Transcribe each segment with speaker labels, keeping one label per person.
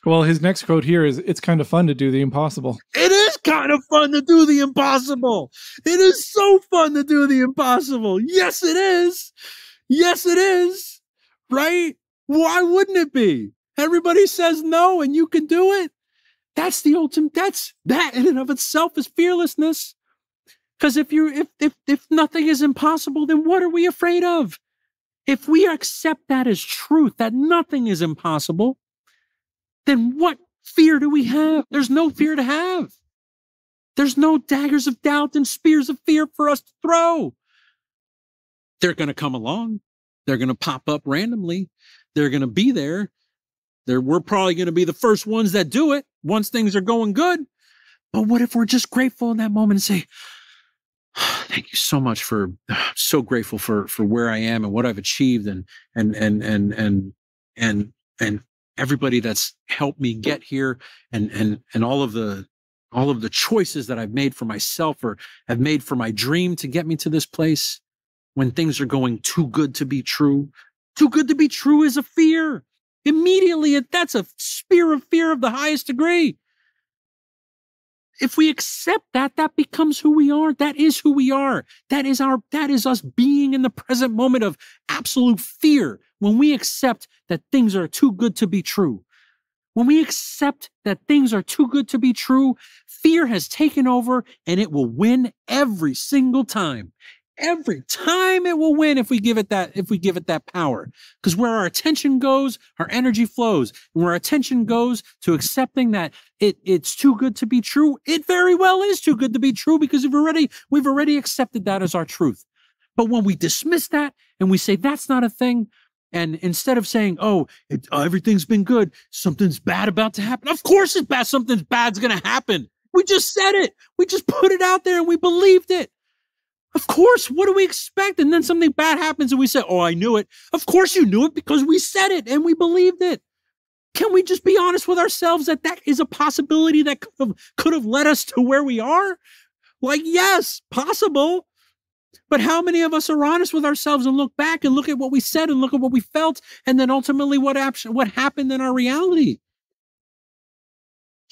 Speaker 1: Well, his next quote here is, "It's kind of fun to do the impossible."
Speaker 2: It is kind of fun to do the impossible. It is so fun to do the impossible. Yes, it is. Yes, it is. Right? Why wouldn't it be? Everybody says no and you can do it. That's the ultimate, that in and of itself is fearlessness. Because if nothing is impossible, then what are we afraid of? If we accept that as truth, that nothing is impossible, then what fear do we have? There's no fear to have. There's no daggers of doubt and spears of fear for us to throw. They're going to come along. They're going to pop up randomly. They're going to be there. We're probably going to be the first ones that do it once things are going good. But what if we're just grateful in that moment and say, thank you so much I'm so grateful for where I am and what I've achieved and everybody that's helped me get here and all of the choices that I've made for myself or have made for my dream to get me to this place when things are going too good to be true. Too good to be true is a fear. Immediately, that's a spear of fear of the highest degree. If we accept that, that becomes who we are. That is who we are. That is us being in the present moment of absolute fear. When we accept that things are too good to be true. When we accept that things are too good to be true, fear has taken over and it will win every single time. Every time it will win if we give it that power. Because where our attention goes, our energy flows. And where our attention goes to accepting that it's too good to be true, it very well is too good to be true because we've already accepted that as our truth. But when we dismiss that and we say that's not a thing, and instead of saying, everything's been good, something's bad about to happen. Of course it's bad. Something bad's going to happen. We just said it. We just put it out there and we believed it. Of course, what do we expect? And then something bad happens and we say, I knew it. Of course you knew it because we said it and we believed it. Can we just be honest with ourselves that is a possibility that could have led us to where we are? Like, yes, possible. But how many of us are honest with ourselves and look back and look at what we said and look at what we felt and then ultimately what happened in our reality?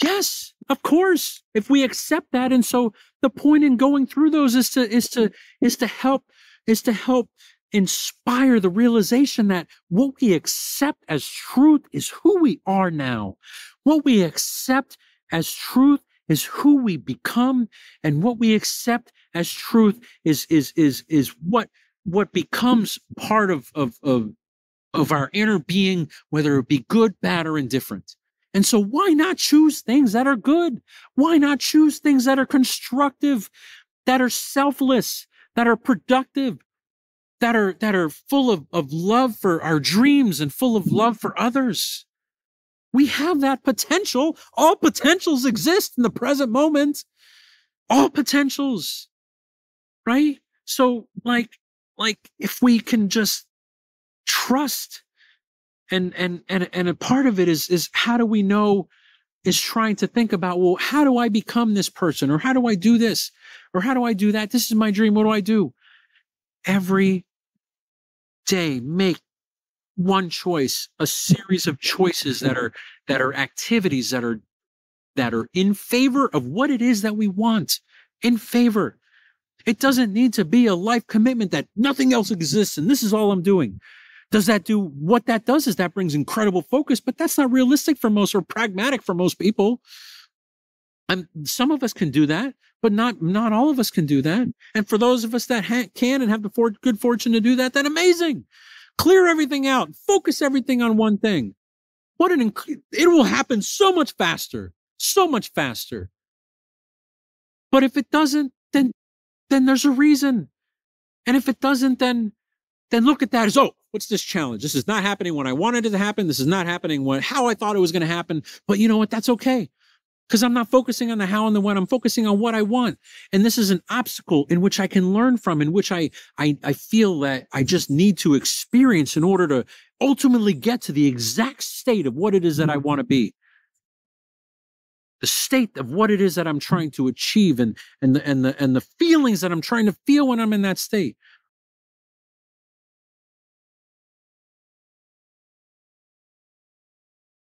Speaker 2: Yes, of course, if we accept that. And so the point in going through those is to help inspire the realization that what we accept as truth is who we are now. What we accept as truth is who we become, and what we accept as truth is what becomes part of our inner being, whether it be good, bad, or indifferent. And so why not choose things that are good? Why not choose things that are constructive, that are selfless, that are productive, that are full of love for our dreams and full of love for others? We have that potential. All potentials exist in the present moment. All potentials, right? So like if we can just trust, and a part of it is how do we know, is trying to think about, well, how do I become this person? Or how do I do this? Or how do I do that? This is my dream. What do I do? Every day, make one choice, a series of choices that are activities that are in favor of what it is that we want, in favor. It doesn't need to be a life commitment that nothing else exists and this is all I'm doing. What that does is that brings incredible focus, but that's not realistic for most, or pragmatic for most people. Some of us can do that, but not all of us can do that. And for those of us that can and have the good fortune to do that, then amazing. Clear everything out. Focus everything on one thing. It will happen so much faster, so much faster. But if it doesn't, then there's a reason. And if it doesn't, then look at that as, what's this challenge? This is not happening when I wanted it to happen. This is not happening how I thought it was going to happen. But you know what? That's okay. Because I'm not focusing on the how and the when. I'm focusing on what I want. And this is an obstacle in which I can learn from, in which I feel that I just need to experience in order to ultimately get to the exact state of what it is that I want to be. The state of what it is that I'm trying to achieve and the feelings that I'm trying to feel when I'm in that state.